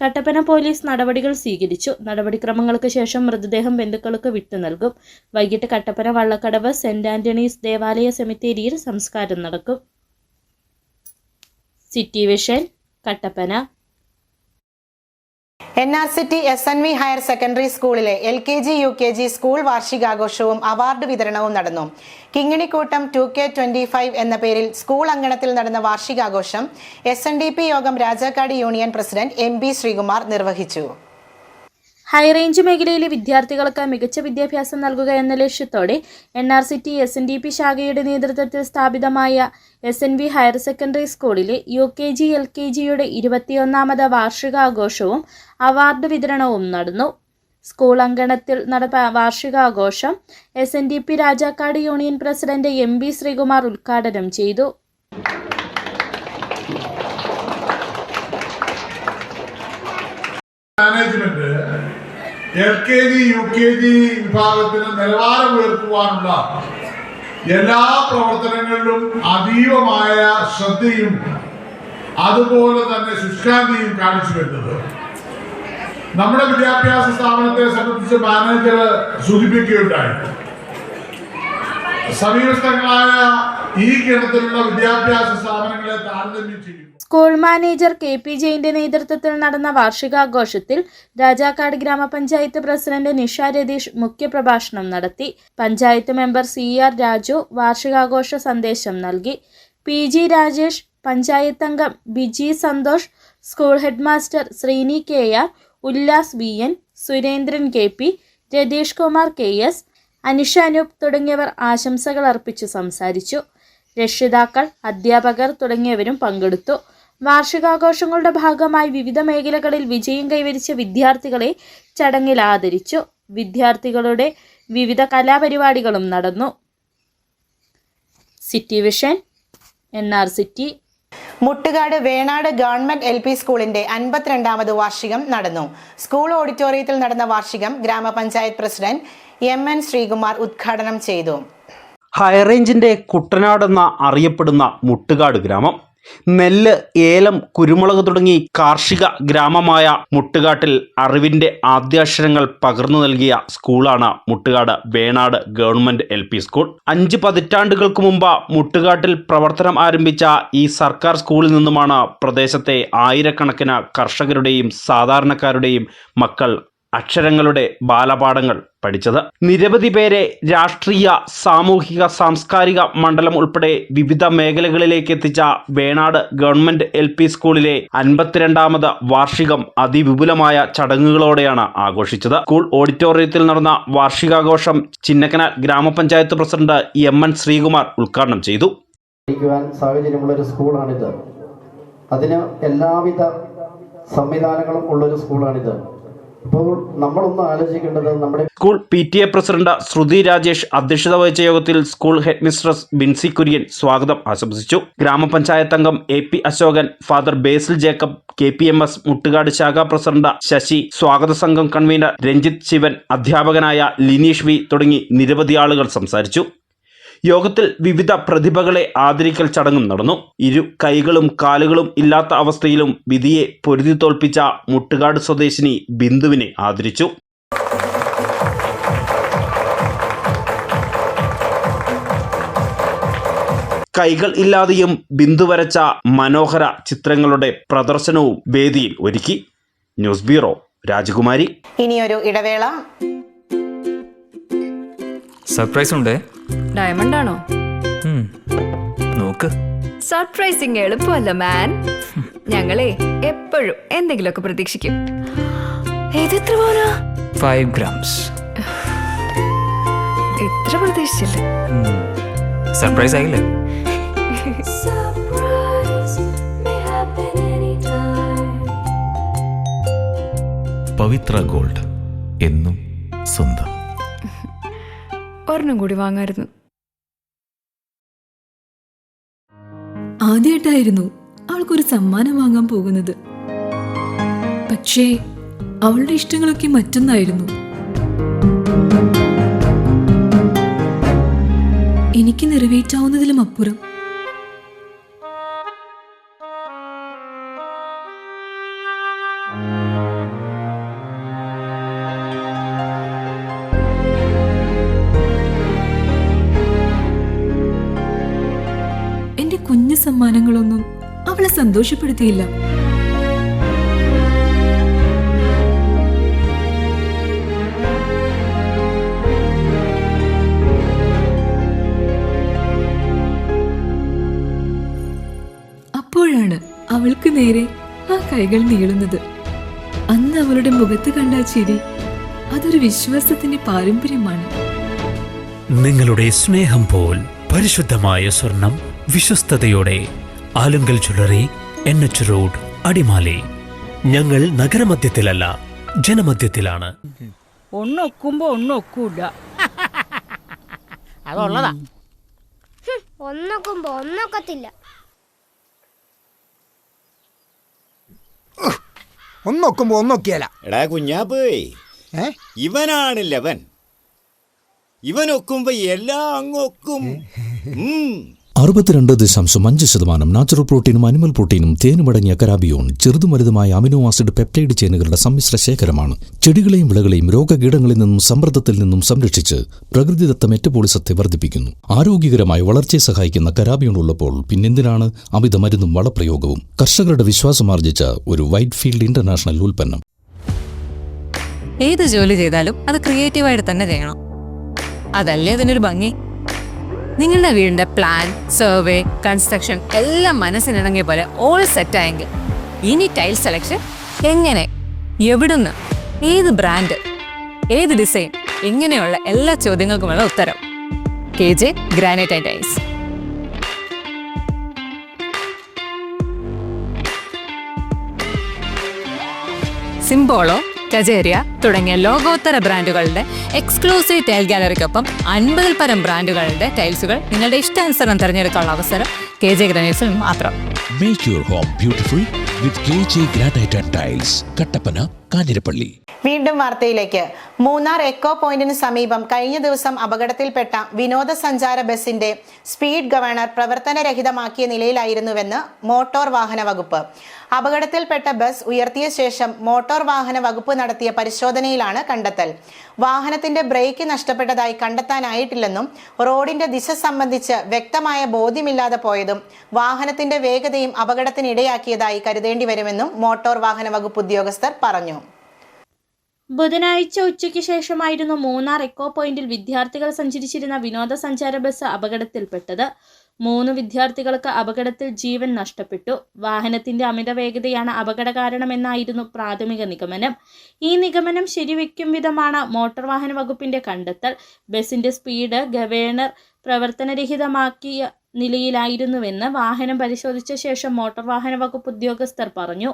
കട്ടപ്പന പോലീസ് നടപടികൾ സ്വീകരിച്ചു. നടപടിക്രമങ്ങൾക്ക് ശേഷം മൃതദേഹം ബന്ധുക്കൾക്ക് വിട്ടു നൽകും. വൈകിട്ട് കട്ടപ്പന വള്ളക്കടവ് സെന്റ് ആന്റണീസ് ദേവാലയ സെമിത്തേരിയിൽ സംസ്കാരം നടക്കും. City vision, Kattappana. NRCT SNV higher secondary സ്കൂളിലെ LKG UKG സ്കൂൾ വാർഷികാഘോഷവും അവാർഡ് വിതരണവും നടന്നു. കിങ്ങിണിക്കൂട്ടം 2K25 എന്ന പേരിൽ സ്കൂൾ അങ്കണത്തിൽ നടന്ന വാർഷികാഘോഷം SNDP യോഗം Rajakkad union president MB Sreekumar നിർവഹിച്ചു. ഹൈറേഞ്ച് മേഖലയിലെ വിദ്യാർത്ഥികൾക്ക് മികച്ച വിദ്യാഭ്യാസം നൽകുക എന്ന ലക്ഷ്യത്തോടെ NRCT SNDP ശാഖയുടെ നേതൃത്വത്തിൽ സ്ഥാപിതമായ SNV ഹയർ സെക്കൻഡറി സ്കൂളിലെ UKG LKGയുടെ 21ാമത് വാർഷികാഘോഷവും അവാർഡ് വിതരണവും നടന്നു. സ്കൂൾ അങ്കണത്തിൽ നടന്ന വാർഷികാഘോഷം SNDP Rajakkad union president MB Sreekumar ഉദ്ഘാടനം ചെയ്തു. മാനേജ്മെന്റ് LKG UKG വിഭാഗത്തിന് നിലവാരം ഉയർത്തുവാനുള്ള എല്ലാ പ്രവർത്തനങ്ങളിലും അതീവമായ ശ്രദ്ധയും അതുപോലെ തന്നെ ശുഷ്കാന്തിയും കാണിച്ചു വരുന്നത്. നമ്മുടെ വിദ്യാഭ്യാസ സ്ഥാപനത്തെ സംബന്ധിച്ച് മാനേജർ സൂചിപ്പിക്കുകയുണ്ടായി. സമീപസ്ഥങ്ങളായ ഈ ഗണത്തിലുള്ള വിദ്യാഭ്യാസ സ്ഥാപനങ്ങളെ താരതമ്യം ചെയ്യും. സ്കൂൾ മാനേജർ KP ജെയിന്റെ നേതൃത്വത്തിൽ നടന്ന വാർഷികാഘോഷത്തിൽ രാജാക്കാട് ഗ്രാമപഞ്ചായത്ത് പ്രസിഡന്റ് നിഷ രതീഷ് മുഖ്യപ്രഭാഷണം നടത്തി. പഞ്ചായത്ത് മെമ്പർ CR രാജു വാർഷികാഘോഷ സന്ദേശം നൽകി. PG രാജേഷ്, പഞ്ചായത്ത് അംഗം Biji Santhosh, school headmaster Sreeni KR, Ullas VN, Surendran KP, Ratheesh Kumar KS, Anisha Anoop തുടങ്ങിയവർ ആശംസകൾ അർപ്പിച്ചു സംസാരിച്ചു. രക്ഷിതാക്കൾ, അധ്യാപകർ തുടങ്ങിയവരും പങ്കെടുത്തു. വാർഷികാഘോഷങ്ങളുടെ ഭാഗമായി വിവിധ മേഖലകളിൽ വിജയം കൈവരിച്ച വിദ്യാർത്ഥികളെ ചടങ്ങിൽ ആദരിച്ചു. വിദ്യാർത്ഥികളുടെ വിവിധ കലാപരിപാടികളും നടന്നു. City vision, NRCT. Muttukad Venad government LP സ്കൂളിന്റെ 52ാമത് വാർഷികം നടന്നു. സ്കൂൾ ഓഡിറ്റോറിയത്തിൽ നടന്ന വാർഷികം ഗ്രാമപഞ്ചായത്ത് പ്രസിഡന്റ് MN ശ്രീകുമാർ ഉദ്ഘാടനം ചെയ്തു. ഹൈറേഞ്ചിന്റെ കുട്ടനാടെന്ന അറിയപ്പെടുന്ന മുട്ടുകാട് ഗ്രാമം, നെല്ല്, ഏലം, കുരുമുളക് തുടങ്ങി കാർഷിക ഗ്രാമമായ മുട്ടുകാട്ടിൽ അറിവിന്റെ ആദ്യാക്ഷരങ്ങൾ പകർന്നു നൽകിയ സ്കൂളാണ് Muttukad Venad government LP school. 5 പതിറ്റാണ്ടുകൾക്ക് മുമ്പ് മുട്ടുകാട്ടിൽ പ്രവർത്തനം ആരംഭിച്ച ഈ സർക്കാർ സ്കൂളിൽ നിന്നുമാണ് പ്രദേശത്തെ ആയിരക്കണക്കിന് കർഷകരുടെയും സാധാരണക്കാരുടെയും മക്കൾ അക്ഷരങ്ങളുടെ ബാലപാഠങ്ങൾ പഠിച്ചത്. നിരവധി പേരെ രാഷ്ട്രീയ, സാമൂഹിക, സാംസ്കാരിക മണ്ഡലം ഉൾപ്പെടെ വിവിധ മേഖലകളിലേക്ക് എത്തിച്ച വേണാട് ഗവൺമെന്റ് LP സ്കൂളിലെ 52ാമത് വാർഷികം അതിവിപുലമായ ചടങ്ങുകളോടെയാണ് ആഘോഷിച്ചത്. സ്കൂൾ ഓഡിറ്റോറിയത്തിൽ നടന്ന വാർഷികാഘോഷം ചിന്നക്കനാൽ ഗ്രാമപഞ്ചായത്ത് പ്രസിഡന്റ് MN ശ്രീകുമാർ ഉദ്ഘാടനം ചെയ്തു. സാഹചര്യമുള്ളൊരു സ്കൂളാണിത്. അതിന് എല്ലാവിധ സംവിധാനങ്ങളും ഉള്ളൊരു സ്കൂളാണിത്. അപ്പോൾ നമ്മളൊന്ന് ആലോചിക്കേണ്ടത് നമ്മുടെ school PTA president Shruti Rajesh അധ്യക്ഷത വഹിച്ച യോഗത്തിൽ school headmistress Binsy Kurian സ്വാഗതം ആശംസിച്ചു. ഗ്രാമപഞ്ചായത്ത് അംഗം AP Ashokan, father Basil Jacob, KPMS Muttukad ശാഖാ പ്രസിഡന്റ് ശശി, സ്വാഗത സംഘം കൺവീനർ രഞ്ജിത്ത് ശിവൻ, അധ്യാപകനായ ലിനീഷ് വി തുടങ്ങി നിരവധി ആളുകൾ സംസാരിച്ചു. യോഗത്തിൽ വിവിധ പ്രതിഭകളെ ആദരിക്കൽ ചടങ്ങും നടന്നു. ഇരു കൈകളും കാലുകളും ഇല്ലാത്ത അവസ്ഥയിലും വിധിയെ പൊരുതി തോൽപ്പിച്ച മുട്ടുകാട് സ്വദേശിനി ബിന്ദുവിനെ ആദരിച്ചു. കൈകൾ ഇല്ലാതെയും ബിന്ദു വരച്ച മനോഹര ചിത്രങ്ങളുടെ പ്രദർശനവും വേദിയിൽ ഒരുക്കി. ന്യൂസ് ബ്യൂറോ, രാജകുമാരി. ഇനിയൊരു ഇടവേള. സർപ്രൈസ് ഉണ്ട്. ഡയമണ്ട് ആണോ? നോക്ക്. സർപ്രൈസിങ് എളുപ്പമല്ല മാൻ. ഞങ്ങളെ എപ്പോഴും എന്തെങ്കിലുമൊക്കെ പ്രതീക്ഷിക്കും. ഏതെത്ര പോരാ? 5 grams. എത്ര പ്രതീക്ഷിച്ചില്ല. സർപ്രൈസ് ആയില്ലേ? പവിത്ര ഗോൾഡ്, എന്നും സ്വന്തം. ഒരെണ്ണം കൂടി വാങ്ങായിരുന്നു. ആദ്യമായിട്ടായിരുന്നു അവൾക്കൊരു സമ്മാനം വാങ്ങാൻ പോകുന്നത്. പക്ഷേ അവളുടെ ഇഷ്ടങ്ങളൊക്കെ മറ്റൊന്നായിരുന്നു. എനിക്ക് നിറവേറ്റാവുന്നതിലും അപ്പുറം. എന്റെ കുഞ്ഞു സമ്മാനങ്ങളൊന്നും അവളെ സന്തോഷപ്പെടുത്തിയില്ല. അപ്പോഴാണ് അവൾക്ക് നേരെ ആ കൈകൾ നീളുന്നത്. അന്ന് അവളുടെ മുഖത്ത് കണ്ട ചിരി അതൊരു വിശ്വാസത്തിന്റെ പാരമ്പര്യമാണ്. നിങ്ങളുടെ സ്നേഹം പോൽ പരിശുദ്ധമായ സ്വർണം വിശ്വസ്തയോടെ Alunkal jewellery, NH road, Adimali. ഞങ്ങൾ നഗരമധ്യത്തിലല്ല, ജനമധ്യത്തിലാണ്. ഒന്നൊക്കുമ്പോ ഒന്നൊക്കൂല. അതുള്ളതാ. ഒന്നൊക്കുമ്പോ ഒന്നൊക്കത്തില്ല. ഒന്നൊക്കുമ്പോ ഒന്നൊക്കെയല്ല. എടാ കുഞ്ഞാപ്പേ, ഇവനാണ് ലവൻ. ഇവനൊക്കുമ്പോ എല്ലാം അങ്ങൊക്കും. 62.5% നാച്ചുറൽ പ്രോട്ടീനും അനിമൽ പ്രോട്ടീനും തേനുമടങ്ങിയ കരാബിയോൺ ചെറുതും വലുതുമായ അമിനോ ആസിഡ് പെപ്റ്റൈഡ് ചെയിനുകളുടെ സമ്മിശ്ര ശേഖരമാണ്. ചെടികളെയും വിളകളെയും രോഗകീടങ്ങളിൽ നിന്നും സമ്മർദ്ദത്തിൽ നിന്നും സംരക്ഷിച്ച് പ്രകൃതിദത്ത മെറ്റബോളിസത്തെ വർദ്ധിപ്പിക്കുന്നു. ആരോഗ്യകരമായ വളർച്ചയെ സഹായിക്കുന്ന കരാബിയോൺ ഉള്ളപ്പോൾ പിന്നെന്തിനാണ് അമിത മരുന്നും വളപ്രയോഗവും? കർഷകരുടെ വിശ്വാസമാർജിച്ച ഒരു വൈറ്റ് ഫീൽഡ് ഇന്റർനാഷണൽ ഉൽപ്പന്നം. ഏത് ജോലി ചെയ്താലും അത് ക്രിയേറ്റീവായിട്ട് തന്നെ ചെയ്യണം. അതല്ലേ അതിനൊരു ഭംഗി. നിങ്ങളുടെ വീടിന്റെ പ്ലാൻ, സർവേ, കൺസ്ട്രക്ഷൻ എല്ലാം മനസ്സിനിണങ്ങിയ പോലെ ഓൾ സെറ്റ് ആയെങ്കിൽ ഇനി ടൈൽ സെലക്ഷൻ എങ്ങനെ, എവിടുന്ന്, ഏത് ബ്രാൻഡ്, ഏത് ഡിസൈൻ, ഇങ്ങനെയുള്ള എല്ലാ ചോദ്യങ്ങൾക്കുമുള്ള ഉത്തരം KJ granite and tiles. Simpolo, Kajaria തുടങ്ങിയ ലോകോത്തര ബ്രാൻഡുകളുടെ എക്സ്ക്ലൂസീവ് ടൈൽ ഗാലറിക്കൊപ്പം 50-ൽ പരം ബ്രാൻഡുകളുടെ ടൈൽസുകൾ നിങ്ങളുടെ ഇഷ്ടാനുസരണം തിരഞ്ഞെടുക്കാനുള്ള അവസരം KJ ഗ്രാനൈറ്റ്സിൽ മാത്രം. Make your home beautiful with KJ Granite and Tiles, Kattappana, Kanjirappally. വീണ്ടും വാർത്തയിലേക്ക്. മൂന്നാർ എക്കോ പോയിന്റിന് സമീപം കഴിഞ്ഞ ദിവസം അപകടത്തിൽപ്പെട്ട വിനോദസഞ്ചാര ബസിന്റെ സ്പീഡ് ഗവർണർ പ്രവർത്തനരഹിതമാക്കിയ നിലയിലായിരുന്നുവെന്ന് മോട്ടോർ വാഹന വകുപ്പ്. അപകടത്തിൽപ്പെട്ട ബസ് ഉയർത്തിയ ശേഷം മോട്ടോർ വാഹന വകുപ്പ് നടത്തിയ പരിശോധനയിലാണ് കണ്ടെത്തൽ. വാഹനത്തിന്റെ ബ്രേക്ക് നഷ്ടപ്പെട്ടതായി കണ്ടെത്താനായിട്ടില്ലെന്നും റോഡിന്റെ ദിശ സംബന്ധിച്ച് വ്യക്തമായ ബോധ്യമില്ലാതെ പോയതും വാഹനത്തിന്റെ വേഗതയും അപകടത്തിനിടയാക്കിയതായി കരുതേണ്ടി വരുമെന്നും മോട്ടോർ വാഹന വകുപ്പ് ഉദ്യോഗസ്ഥർ പറഞ്ഞു. ബുധനാഴ്ച ഉച്ചയ്ക്ക് ശേഷമായിരുന്നു മൂന്നാർ എക്കോ പോയിന്റിൽ വിദ്യാർത്ഥികൾ സഞ്ചരിച്ചിരുന്ന വിനോദസഞ്ചാര ബസ് അപകടത്തിൽപ്പെട്ടത്. 3 വിദ്യാർത്ഥികൾക്ക് അപകടത്തിൽ ജീവൻ നഷ്ടപ്പെട്ടു. വാഹനത്തിന്റെ അമിത വേഗതയാണ് അപകട കാരണമെന്നായിരുന്നു പ്രാഥമിക നിഗമനം. ഈ നിഗമനം ശരിവെക്കും വിധമാണ് മോട്ടോർ വാഹന വകുപ്പിന്റെ കണ്ടെത്തൽ. ബസിന്റെ സ്പീഡ് ഗവേണർ പ്രവർത്തനരഹിതമാക്കിയ നിലയിലായിരുന്നുവെന്ന് വാഹനം പരിശോധിച്ച ശേഷം മോട്ടോർ വാഹന വകുപ്പ് ഉദ്യോഗസ്ഥർ പറഞ്ഞു.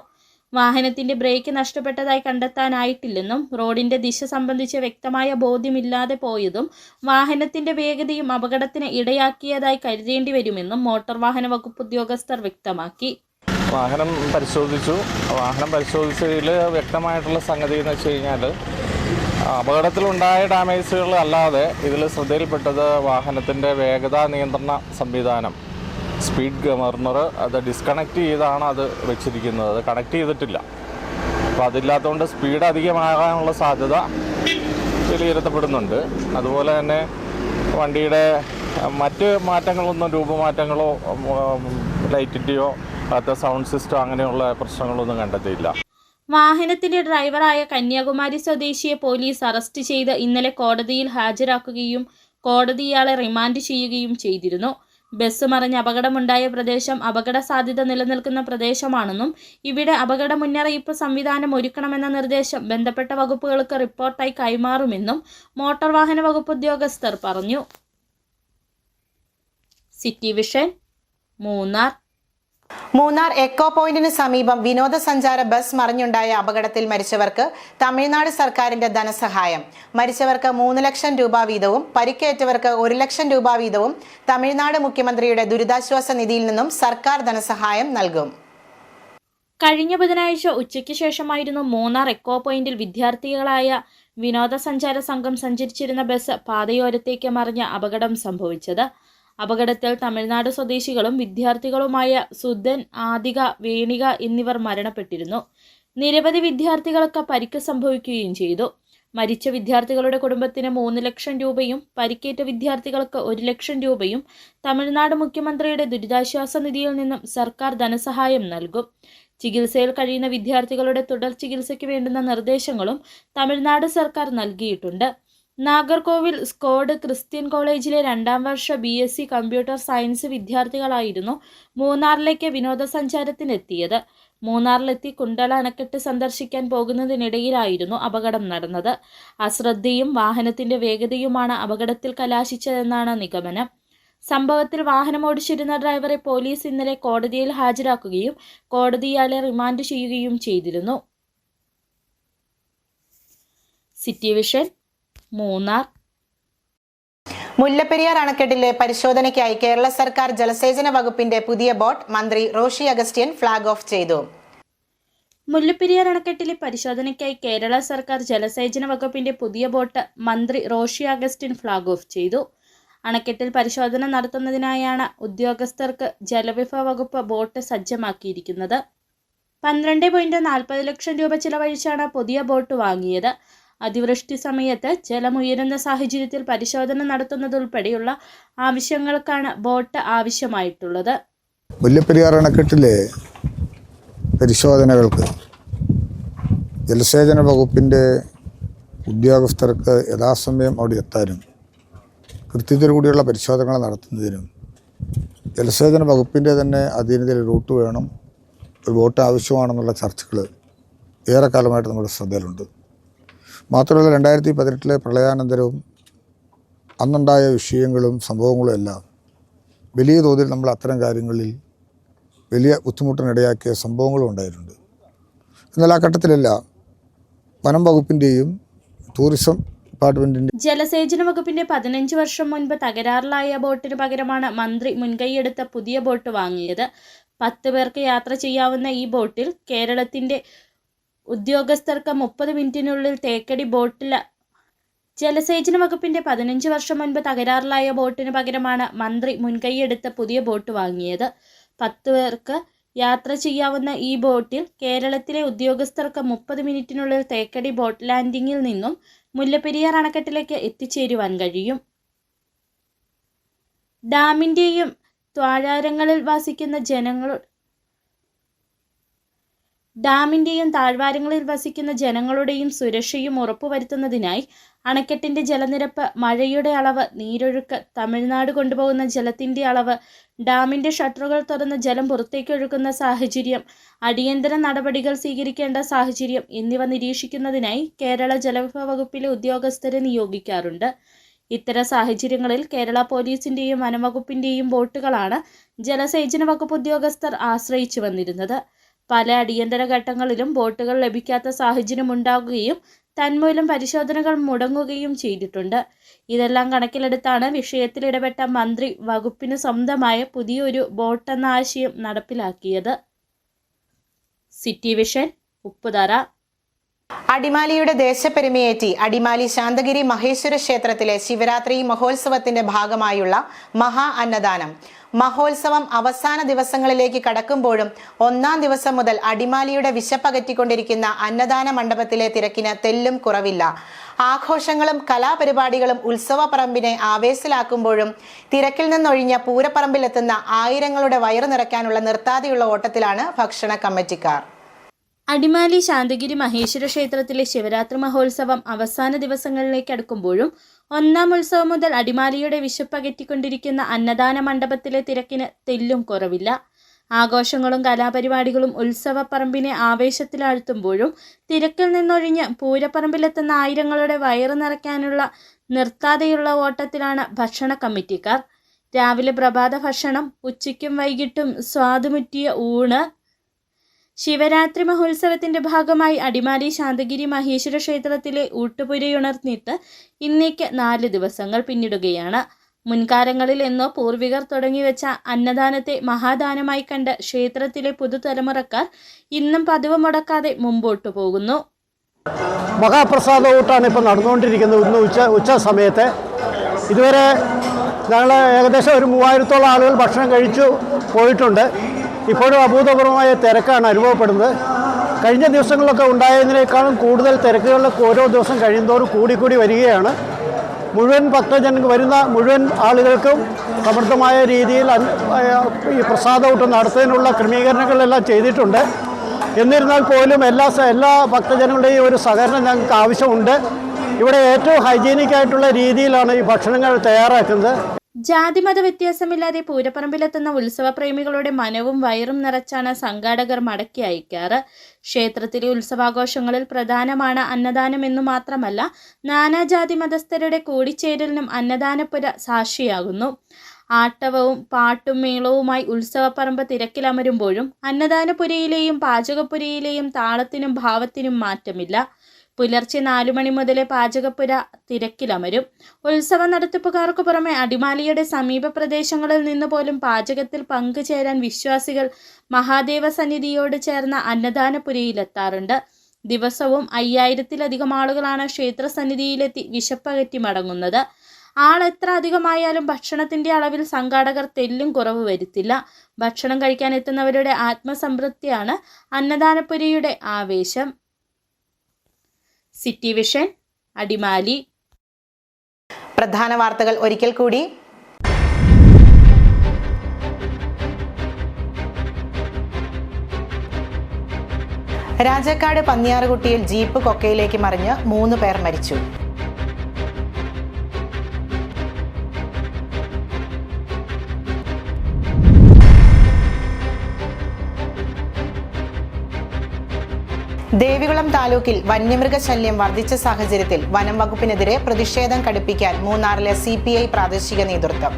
വാഹനത്തിന്റെ ബ്രേക്ക് നഷ്ടപ്പെട്ടതായി കണ്ടെത്താനായിട്ടില്ലെന്നും റോഡിന്റെ ദിശ സംബന്ധിച്ച് വ്യക്തമായ ബോധ്യമില്ലാതെ പോയതും വാഹനത്തിന്റെ വേഗതയും അപകടത്തിന് ഇടയാക്കിയതായി കരുതേണ്ടി വരുമെന്നും മോട്ടോർ വാഹന വകുപ്പ് ഉദ്യോഗസ്ഥർ വ്യക്തമാക്കി. വാഹനം പരിശോധിച്ചതിൽ വ്യക്തമായിട്ടുള്ള സംഗതി എന്ന് വെച്ച് കഴിഞ്ഞാൽ അപകടത്തിലുണ്ടായ ഡാമേജുകൾ അല്ലാതെ ഇതിൽ ശ്രദ്ധയിൽപ്പെട്ടത് വാഹനത്തിൻ്റെ വേഗതാ നിയന്ത്രണ സംവിധാനം, സ്പീഡ് ഗവർണർ അത് ഡിസ്കണക്ട് ചെയ്താണ് അത് വെച്ചിരിക്കുന്നത്. അത് കണക്ട് ചെയ്തിട്ടില്ല. അപ്പോൾ അതില്ലാത്തതുകൊണ്ട് സ്പീഡ് അധികമാകാനുള്ള സാധ്യത വിലയിരുത്തപ്പെടുന്നുണ്ട്. അതുപോലെ തന്നെ വണ്ടിയുടെ മറ്റ് മാറ്റങ്ങളൊന്നും, രൂപമാറ്റങ്ങളോ ലൈറ്റിൻ്റെയോ അകത്തെ സൗണ്ട് സിസ്റ്റം അങ്ങനെയുള്ള പ്രശ്നങ്ങളൊന്നും കണ്ടെത്തിയില്ല. വാഹനത്തിന്റെ ഡ്രൈവറായ കന്യാകുമാരി സ്വദേശിയെ പോലീസ് അറസ്റ്റ് ചെയ്ത് ഇന്നലെ കോടതിയിൽ ഹാജരാക്കുകയും കോടതി ഇയാളെ റിമാൻഡ് ചെയ്യുകയും ചെയ്തിരുന്നു. ബസ് മറിഞ്ഞ് അപകടമുണ്ടായ പ്രദേശം അപകട സാധ്യത നിലനിൽക്കുന്ന പ്രദേശമാണെന്നും ഇവിടെ അപകട മുന്നറിയിപ്പ് സംവിധാനം ഒരുക്കണമെന്ന നിർദ്ദേശം ബന്ധപ്പെട്ട വകുപ്പുകൾക്ക് റിപ്പോർട്ടായി കൈമാറുമെന്നും മോട്ടോർ വാഹന വകുപ്പ് ഉദ്യോഗസ്ഥർ പറഞ്ഞു. City vision, Munnar. Munnar echo പോയിന്റിന് സമീപം വിനോദസഞ്ചാര ബസ് മറിഞ്ഞുണ്ടായ അപകടത്തിൽ മരിച്ചവർക്ക് തമിഴ്നാട് സർക്കാരിന്റെ ധനസഹായം. മരിച്ചവർക്ക് 3 ലക്ഷം രൂപ വീതവും പരിക്കേറ്റവർക്ക് 1 ലക്ഷം രൂപ വീതവും തമിഴ്നാട് മുഖ്യമന്ത്രിയുടെ ദുരിതാശ്വാസ നിധിയിൽ നിന്നും സർക്കാർ ധനസഹായം നൽകും. കഴിഞ്ഞ ബുധനാഴ്ച ഉച്ചയ്ക്ക് ശേഷമായിരുന്നു മൂന്നാർ എക്കോ പോയിന്റിൽ വിദ്യാർത്ഥികളായ വിനോദസഞ്ചാര സംഘം സഞ്ചരിച്ചിരുന്ന ബസ് പാതയോരത്തേക്ക് മറിഞ്ഞ അപകടം സംഭവിച്ചത്. അപകടത്തിൽ തമിഴ്നാട് സ്വദേശികളും വിദ്യാർത്ഥികളുമായ സുധൻ, ആദിക, വേണിക എന്നിവർ മരണപ്പെട്ടിരുന്നു. നിരവധി വിദ്യാർത്ഥികൾക്ക് പരിക്ക് സംഭവിക്കുകയും ചെയ്തു. മരിച്ച വിദ്യാർത്ഥികളുടെ കുടുംബത്തിന് 3 ലക്ഷം രൂപയും പരിക്കേറ്റ വിദ്യാർത്ഥികൾക്ക് 1 ലക്ഷം രൂപയും തമിഴ്നാട് മുഖ്യമന്ത്രിയുടെ ദുരിതാശ്വാസ നിധിയിൽ നിന്നും സർക്കാർ ധനസഹായം നൽകും. ചികിത്സയിൽ കഴിയുന്ന വിദ്യാർത്ഥികളുടെ തുടർ ചികിത്സയ്ക്ക് വേണ്ടുന്ന നിർദ്ദേശങ്ങളും തമിഴ്നാട് സർക്കാർ നൽകിയിട്ടുണ്ട്. നാഗർകോവിൽ സ്കോഡ് ക്രിസ്ത്യൻ കോളേജിലെ 2ാം വർഷ BSc കമ്പ്യൂട്ടർ സയൻസ് വിദ്യാർത്ഥികളായിരുന്നു മൂന്നാറിലേക്ക് വിനോദസഞ്ചാരത്തിനെത്തിയത്. മൂന്നാറിലെത്തി കുണ്ടള അണക്കെട്ട് സന്ദർശിക്കാൻ പോകുന്നതിനിടയിലായിരുന്നു അപകടം നടന്നത്. അശ്രദ്ധയും വാഹനത്തിന്റെ വേഗതയുമാണ് അപകടത്തിൽ കലാശിച്ചതെന്നാണ് നിഗമനം. സംഭവത്തിൽ വാഹനമോടിച്ചിരുന്ന ഡ്രൈവറെ പോലീസ് ഇന്നലെ കോടതിയിൽ ഹാജരാക്കുകയും കോടതി ഇയാളെ റിമാൻഡ് ചെയ്യുകയും ചെയ്തിരുന്നു. City vision, Munnar. മുല്ലപ്പെരിയാർ അണക്കെട്ടിലെ പരിശോധനയ്ക്കായി കേരള സർക്കാർ ജലസേചന വകുപ്പിന്റെ പുതിയ ബോട്ട് മന്ത്രി റോഷി അഗസ്റ്റ്യൻ ഫ്ളാഗ് ഓഫ് ചെയ്തു. മുല്ലപ്പെരിയാർ അണക്കെട്ടിലെ പരിശോധനയ്ക്കായി കേരള സർക്കാർ ജലസേചന വകുപ്പിന്റെ പുതിയ ബോട്ട് മന്ത്രി റോഷി അഗസ്റ്റ്യൻ ഫ്ളാഗ് ഓഫ് ചെയ്തു. അണക്കെട്ടിൽ പരിശോധന നടത്തുന്നതിനായാണ് ഉദ്യോഗസ്ഥർക്ക് ജലവിഭവ വകുപ്പ് ബോട്ട് സജ്ജമാക്കിയിരിക്കുന്നത്. 12.40 ലക്ഷം രൂപ ചിലവഴിച്ചാണ് പുതിയ ബോട്ട് വാങ്ങിയത്. അതിവൃഷ്ടി സമയത്ത് ജലമുയരുന്ന സാഹചര്യത്തിൽ പരിശോധന നടത്തുന്നതുൾപ്പെടെയുള്ള ആവശ്യങ്ങൾക്കാണ് ബോട്ട് ആവശ്യമായിട്ടുള്ളത്. മുല്ലപ്പെരിയാർ അണക്കെട്ടിലെ പരിശോധനകൾക്ക് ജലസേചന വകുപ്പിൻ്റെ ഉദ്യോഗസ്ഥർക്ക് യഥാസമയം അവിടെ എത്താനും കൃത്യതയോടുകൂടിയുള്ള പരിശോധനകൾ നടത്തുന്നതിനും ജലസേചന വകുപ്പിൻ്റെ തന്നെ അധീനതയിൽ റൂട്ട് വേണം, ഒരു ബോട്ട് ആവശ്യമാണെന്നുള്ള ചർച്ചകൾ ഏറെക്കാലമായിട്ട് നമ്മുടെ ശ്രദ്ധയിലുണ്ട്. മാത്രമല്ല 2018 പ്രളയാനന്തരവും അന്നുണ്ടായ വിഷയങ്ങളും സംഭവങ്ങളും എല്ലാം വലിയ തോതിൽ നമ്മൾ അത്തരം കാര്യങ്ങളിൽ വലിയ ബുദ്ധിമുട്ടിനിടയാക്കിയ സംഭവങ്ങളും ഉണ്ടായിട്ടുണ്ട്. എന്നാൽ ആ ഘട്ടത്തിലെല്ലാം വനം വകുപ്പിൻ്റെയും ടൂറിസം ഡിപ്പാർട്ട്മെൻറ്റിൻ്റെ ജലസേചന വകുപ്പിന്റെ 15 വർഷം മുൻപ് തകരാറിലായ ബോട്ടിന് പകരമാണ് മന്ത്രി മുൻകൈയെടുത്ത പുതിയ ബോട്ട് വാങ്ങിയത്. 10 പേർക്ക് യാത്ര ചെയ്യാവുന്ന ഈ ബോട്ടിൽ കേരളത്തിന്റെ ഉദ്യോഗസ്ഥർക്ക് 30 മിനിറ്റിനുള്ളിൽ തേക്കടി ബോട്ടിൽ. ജലസേചന വകുപ്പിന്റെ 15 വർഷം മുൻപ് തകരാറിലായ ബോട്ടിന് പകരമാണ് മന്ത്രി മുൻകൈയെടുത്ത പുതിയ ബോട്ട് വാങ്ങിയത്. 10 പേർക്ക് യാത്ര ചെയ്യാവുന്ന ഈ ബോട്ടിൽ കേരളത്തിലെ ഉദ്യോഗസ്ഥർക്ക് 30 മിനിറ്റിനുള്ളിൽ തേക്കടി ബോട്ട് ലാൻഡിങ്ങിൽ നിന്നും മുല്ലപ്പെരിയാർ അണക്കെട്ടിലേക്ക് എത്തിച്ചേരുവാൻ കഴിയും. ഡാമിന്റെയും താഴ്വാരങ്ങളിൽ വസിക്കുന്ന ജനങ്ങളുടെയും സുരക്ഷയും ഉറപ്പുവരുത്തുന്നതിനായി അണക്കെട്ടിന്റെ ജലനിരപ്പ്, മഴയുടെ അളവ്, നീരൊഴുക്ക്, തമിഴ്നാട് കൊണ്ടുപോകുന്ന ജലത്തിന്റെ അളവ്, ഡാമിന്റെ ഷട്ടറുകൾ തുറന്ന് ജലം പുറത്തേക്കൊഴുക്കുന്ന സാഹചര്യം, അടിയന്തര നടപടികൾ സ്വീകരിക്കേണ്ട സാഹചര്യം എന്നിവ നിരീക്ഷിക്കുന്നതിനായി കേരള ജലവിഭവ വകുപ്പിലെ ഉദ്യോഗസ്ഥരെ നിയോഗിക്കാറുണ്ട്. ഇത്തരം സാഹചര്യങ്ങളിൽ കേരള പോലീസിന്റെയും വനംവകുപ്പിന്റെയും ബോട്ടുകളാണ് ജലസേചന വകുപ്പ് ഉദ്യോഗസ്ഥർ ആശ്രയിച്ചു വന്നിരുന്നത്. പല അടിയന്തര ഘട്ടങ്ങളിലും ബോട്ടുകൾ ലഭിക്കാത്ത സാഹചര്യം ഉണ്ടാകുകയും തന്മൂലം പരിശോധനകൾ മുടങ്ങുകയും ചെയ്തിട്ടുണ്ട്. ഇതെല്ലാം കണക്കിലെടുത്താണ് വിഷയത്തിൽ ഇടപെട്ട മന്ത്രി വകുപ്പിന് സ്വന്തമായ പുതിയൊരു ബോട്ടെന്ന ആശയം നടപ്പിലാക്കിയത്. City vision, Upputhara. അടിമാലിയുടെ ദേശപ്പെരുമയേറ്റി അടിമാലി ശാന്തഗിരി മഹേശ്വര ക്ഷേത്രത്തിലെ ശിവരാത്രി മഹോത്സവത്തിന്റെ ഭാഗമായുള്ള മഹാ അന്നദാനം. മഹോത്സവം അവസാന ദിവസങ്ങളിലേക്ക് കടക്കുമ്പോഴും ഒന്നാം ദിവസം മുതൽ അടിമാലിയുടെ വിശപ്പകറ്റിക്കൊണ്ടിരിക്കുന്ന അന്നദാന മണ്ഡപത്തിലെ തിരക്കിന് തെല്ലും കുറവില്ല. ആഘോഷങ്ങളും കലാപരിപാടികളും ഉത്സവപ്പറമ്പിനെ ആവേശത്തിലാക്കുമ്പോഴും തിരക്കിൽ നിന്നൊഴിഞ്ഞ പൂരപ്പറമ്പിലെത്തുന്ന ആയിരങ്ങളുടെ വയറു നിറയ്ക്കാനുള്ള നിർത്താതെയുള്ള ഓട്ടത്തിലാണ് ഭക്ഷണ കമ്മിറ്റിക്കാർ. അടിമാലി ശാന്തഗിരി മഹേശ്വര ക്ഷേത്രത്തിലെ ശിവരാത്രി മഹോത്സവം അവസാന ദിവസങ്ങളിലേക്ക് അടുക്കുമ്പോഴും ഒന്നാം ഉത്സവം മുതൽ അടിമാലിയുടെ വിശപ്പകറ്റിക്കൊണ്ടിരിക്കുന്ന അന്നദാന മണ്ഡപത്തിലെ തിരക്കിന് തെല്ലും കുറവില്ല. ആഘോഷങ്ങളും കലാപരിപാടികളും ഉത്സവപ്പറമ്പിനെ ആവേശത്തിലാഴ്ത്തുമ്പോഴും തിരക്കിൽ നിന്നൊഴിഞ്ഞ് പൂരപ്പറമ്പിലെത്തുന്ന ആയിരങ്ങളുടെ വയറു നിറയ്ക്കാനുള്ള നിർത്താതെയുള്ള ഓട്ടത്തിലാണ് ഭക്ഷണ കമ്മിറ്റിക്കാർ. രാവിലെ പ്രഭാത ഭക്ഷണം, ഉച്ചയ്ക്കും വൈകിട്ടും സ്വാദുമുറ്റിയ ഊണ്. ശിവരാത്രി മഹോത്സവത്തിന്റെ ഭാഗമായി അടിമാലി ശാന്തഗിരി മഹേശ്വര ക്ഷേത്രത്തിലെ ഊട്ടുപുരയുണർന്നിട്ട് ഇന്നേക്ക് 4 ദിവസങ്ങൾ പിന്നിടുകയാണ്. മുൻകാലങ്ങളിൽ എന്നോ പൂർവികർ തുടങ്ങിവെച്ച അന്നദാനത്തെ മഹാദാനമായി കണ്ട് ക്ഷേത്രത്തിലെ പുതുതലമുറക്കാർ ഇന്നും പതിവ് മുടക്കാതെ മുമ്പോട്ടു പോകുന്നു. മഹാപ്രസാദ ഊട്ടാണ് ഇപ്പോൾ നടന്നുകൊണ്ടിരിക്കുന്നത്. ഇന്ന് ഉച്ച സമയത്ത് ഇതുവരെ ഞങ്ങൾ ഏകദേശം ഒരു 3000-ഓളം ആളുകൾ ഭക്ഷണം കഴിച്ചു പോയിട്ടുണ്ട്. ഇപ്പോഴും അഭൂതപൂർവമായ തിരക്കാണ് അനുഭവപ്പെടുന്നത്. കഴിഞ്ഞ ദിവസങ്ങളിലൊക്കെ ഉണ്ടായതിനേക്കാളും കൂടുതൽ തിരക്കുകളിലൊക്കെ ഓരോ ദിവസം കഴിയുന്തോറും കൂടിക്കൂടി വരികയാണ്. മുഴുവൻ ഭക്തജനങ്ങൾക്ക് വരുന്ന മുഴുവൻ ആളുകൾക്കും സമൃദ്ധമായ രീതിയിൽ ഈ പ്രസാദ ഊട്ട് നടത്തുന്നതിനുള്ള ക്രമീകരണങ്ങളെല്ലാം ചെയ്തിട്ടുണ്ട്. എന്നിരുന്നാൽ പോലും എല്ലാ ഭക്തജനങ്ങളുടെയും ഒരു സഹകരണം ഞങ്ങൾക്ക് ആവശ്യമുണ്ട്. ഇവിടെ ഏറ്റവും ഹൈജീനിക് ആയിട്ടുള്ള രീതിയിലാണ് ഈ ഭക്ഷണങ്ങൾ തയ്യാറാക്കുന്നത്. ജാതിമത വ്യത്യാസമില്ലാതെ പൂരപ്പറമ്പിലെത്തുന്ന ഉത്സവപ്രേമികളുടെ മനവും വയറും നിറച്ചാണ് സംഘാടകർ മടക്കി അയക്കാറ്. ക്ഷേത്രത്തിലെ ഉത്സവാഘോഷങ്ങളിൽ പ്രധാനമാണ് അന്നദാനം എന്നു മാത്രമല്ല, നാനാജാതി മതസ്ഥരുടെ കൂടിച്ചേരലിനും അന്നദാനപ്പുര സാക്ഷിയാകുന്നു. ആട്ടവും പാട്ടും മേളവുമായി ഉത്സവപ്പറമ്പ് തിരക്കിലമരുമ്പോഴും അന്നദാനപുരയിലെയും പാചകപ്പുരയിലെയും താളത്തിനും ഭാവത്തിനും മാറ്റമില്ല. പുലർച്ചെ 4 മണി മുതലേ പാചകപ്പുര തിരക്കിലമരും. ഉത്സവ നടത്തിപ്പുകാർക്ക് പുറമെ അടിമാലിയുടെ സമീപ പ്രദേശങ്ങളിൽ നിന്ന് പോലും പാചകത്തിൽ പങ്കുചേരാൻ വിശ്വാസികൾ മഹാദേവ സന്നിധിയോട് ചേർന്ന അന്നദാനപുരയിലെത്താറുണ്ട്. ദിവസവും 5000-ലധികം ആളുകളാണ് ക്ഷേത്രസന്നിധിയിലെത്തി വിശപ്പകറ്റി മടങ്ങുന്നത്. ആളെത്ര അധികമായാലും ഭക്ഷണത്തിന്റെ അളവിൽ സംഘാടകർ തെല്ലും കുറവ് വരുത്തില്ല. ഭക്ഷണം കഴിക്കാൻ എത്തുന്നവരുടെ ആത്മസംതൃപ്തിയാണ് അന്നദാനപുരയുടെ ആവേശം. City vision, Adimali. പ്രധാന വാർത്തകൾ ഒരിക്കൽ കൂടി. രാജാക്കാട് പന്നിയാറുകുട്ടിയിൽ ജീപ്പ് കൊക്കയിലേക്ക് മറിഞ്ഞ് 3 പേർ മരിച്ചു. ദേവികുളം താലൂക്കിൽ വന്യമൃഗശല്യം വർദ്ധിച്ച സാഹചര്യത്തിൽ വനം വകുപ്പിനെതിരെ പ്രതിഷേധം കടുപ്പിക്കാൻ മൂന്നാറിലെ CPI പ്രാദേശിക നേതൃത്വം.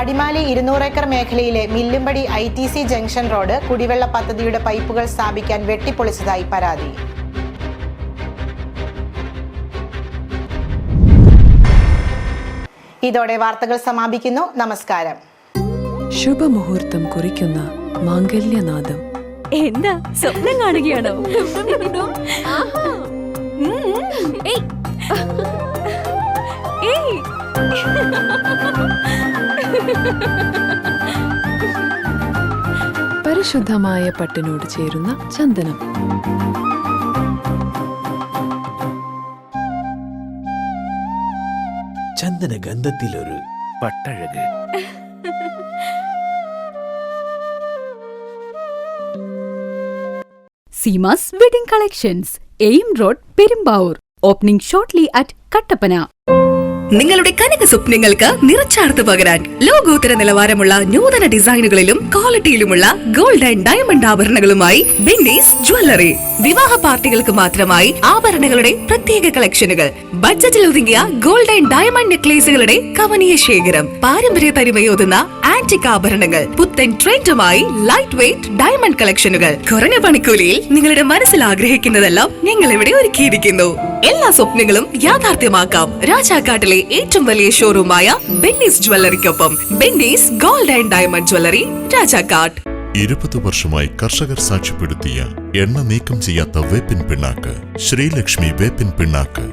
അടിമാലി 200 ഏക്കർ മേഖലയിലെ മില്ലുംപടി ITC ജംഗ്ഷൻ റോഡ് കുടിവെള്ള പദ്ധതിയുടെ പൈപ്പുകൾ സ്ഥാപിക്കാൻ വെട്ടിപ്പൊളിച്ചതായി പരാതി. ഇതോടെ വാർത്തകൾ സമാപിക്കുന്നു. നമസ്കാരം. ശുഭമുഹൂർത്തം കുറിക്കുന്ന മാംഗല്യനാദം. എന്താ സ്വപ്നം കാണുകയാണോ? പരിശുദ്ധമായ പട്ടിനോട് ചേരുന്ന ചന്ദനം. ചന്ദനഗന്ധത്തിലൊരു പട്ടഴക്. Seemas wedding collections, AM road, Perumbavoor. Opening shortly at Kattapana. നിങ്ങളുടെ കനക സ്വപ്നങ്ങൾക്ക് നിറച്ചാർത്ത് പകരാൻ ലോകോത്തര നിലവാരമുള്ള നൂതന ഡിസൈനുകളിലും ക്വാളിറ്റിയിലുമുള്ള ഗോൾഡ് ആൻഡ് ഡയമണ്ട് ആഭരണങ്ങളുമായി ബെന്നീസ് ജ്വല്ലറി. വിവാഹ പാർട്ടികൾക്ക് മാത്രമായി ആഭരണങ്ങളുടെ പ്രത്യേക കളക്ഷനുകൾ, ബഡ്ജറ്റിൽ ഒതുങ്ങിയ ഗോൾഡ് ആൻഡ് ഡയമണ്ട് നെക്ലേസുകളുടെ കവനീയ ശേഖരം, പാരമ്പര്യ തനിമയോതുന്ന ആന്റിക് ആഭരണങ്ങൾ, പുത്തൻ ട്രെൻഡുമായി ലൈറ്റ് വെയ്റ്റ് ഡയമണ്ട് കളക്ഷനുകൾ, കുറഞ്ഞ പണിക്കൂലിയിൽ നിങ്ങളുടെ മനസ്സിൽ ആഗ്രഹിക്കുന്നതെല്ലാം ഞങ്ങൾ ഇവിടെ ഒരുക്കിയിരിക്കുന്നു. എല്ലാ സ്വപ്നങ്ങളും യാഥാർത്ഥ്യമാക്കാം രാജാക്കാട്ടിലെ ഏറ്റവും വലിയ ഷോറൂമായ ബെന്നീസ് ജ്വല്ലറിക്കൊപ്പം. Benny's gold and diamond jewellery, Rajakkad. 20 വർഷമായി കർഷകർ സാക്ഷ്യപ്പെടുത്തിയ എണ്ണ നീക്കം ചെയ്യാത്ത വേപ്പിൻ പിണ്ണാക്ക് ശ്രീലക്ഷ്മി വേപ്പിൻ പിണ്ണാക്ക്.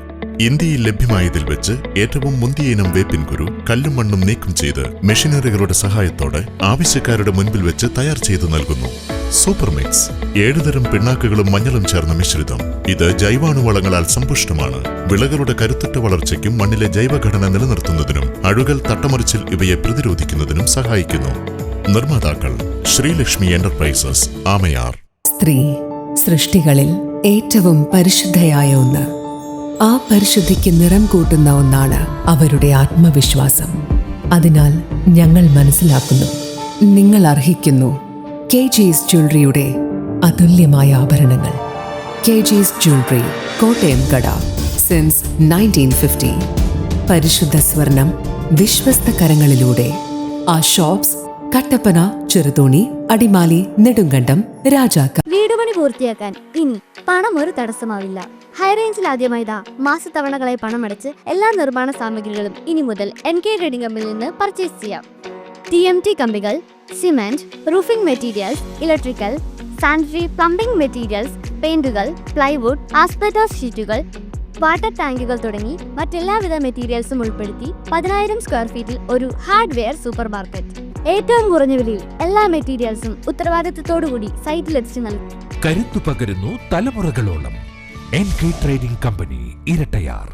ഇന്ത്യയിൽ ലഭ്യമായതിൽ വെച്ച് ഏറ്റവും മുന്തിയ ഇനം വേപ്പിൻ കുരു കല്ലും മണ്ണും നീക്കം ചെയ്ത് മെഷീനറികളുടെ സഹായത്തോടെ ആവശ്യക്കാരുടെ മുൻപിൽ വെച്ച് തയ്യാർ ചെയ്തു നൽകുന്നു. സൂപ്പർ മിക്സ് 7 തരം പിണ്ണാക്കുകളും മഞ്ഞളും ചേർന്ന മിശ്രിതം. ഇത് ജൈവാണുവളങ്ങളാൽ സമ്പുഷ്ടമാണ്. വിളകളുടെ കരുത്തുറ്റ വളർച്ചയ്ക്കും മണ്ണിലെ ജൈവഘടന നിലനിർത്തുന്നതിനും അഴുകൽ, തട്ടമറിച്ചിൽ ഇവയെ പ്രതിരോധിക്കുന്നതിനും സഹായിക്കുന്നു. നിർമ്മാതാക്കൾ ശ്രീലക്ഷ്മി എന്റർപ്രൈസസ്, ആമയാർ. സ്ത്രീ സൃഷ്ടികളിൽ ഏറ്റവും പരിശുദ്ധയായ ഒന്ന്. ആ പരിശുദ്ധിക്ക് നിറം കൂട്ടുന്ന ഒന്നാണ് അവരുടെ ആത്മവിശ്വാസം. അതിനാൽ ഞങ്ങൾ മനസ്സിലാക്കുന്നു, നിങ്ങൾ അർഹിക്കുന്നു KG's ജ്വല്ലറിയുടെ അതുല്യമായ ആഭരണങ്ങൾ. KG's ജ്വല്ലറി, കോട്ടയം കട, സിൻസ് 1950. പരിശുദ്ധ സ്വർണം വിശ്വസ്ത കരങ്ങളിലൂടെ. ആ ഷോപ്സ് കട്ടപ്പന, ചെറുതോണി, അടിമാലി, നെടുങ്കണ്ടം, രാജാക്ക. വീടുപണി പൂർത്തിയാക്കാൻ ഇനി പണം ഒരു തടസ്സമാവില്ല. ഹൈറേഞ്ചിൽ ആദ്യമായി മാസത്തവണകളായി പണമടച്ച് എല്ലാ നിർമ്മാണ സാമഗ്രികളും ഇനി മുതൽ NK ട്രേഡിംഗ് കമ്പനിയിൽ നിന്ന് പർച്ചേസ് ചെയ്യാം. TMT കമ്പികൾ, cement, roofing materials, electrical, sanitary, plumbing materials, പെയിന്റുകൾ, പ്ലൈവുഡ്, ആസ്ബെറ്റോസ് ഷീറ്റുകൾ, വാട്ടർ ടാങ്കുകൾ തുടങ്ങി മറ്റെല്ലാവിധ മെറ്റീരിയൽസും ഉൾപ്പെടുത്തി 10,000 സ്ക്വയർ ഫീറ്റിൽ ഒരു ഹാർഡ്വെയർ സൂപ്പർ മാർക്കറ്റ്. ഏറ്റവും കുറഞ്ഞ വിലയിൽ എല്ലാ മെറ്റീരിയൽസും ഉത്തരവാദിത്തത്തോടുകൂടി സൈറ്റിലെത്തിച്ചു നൽകും. കരുത്തു പകരുന്നു തലമുറകളോളം. NK trading company, Irattayar.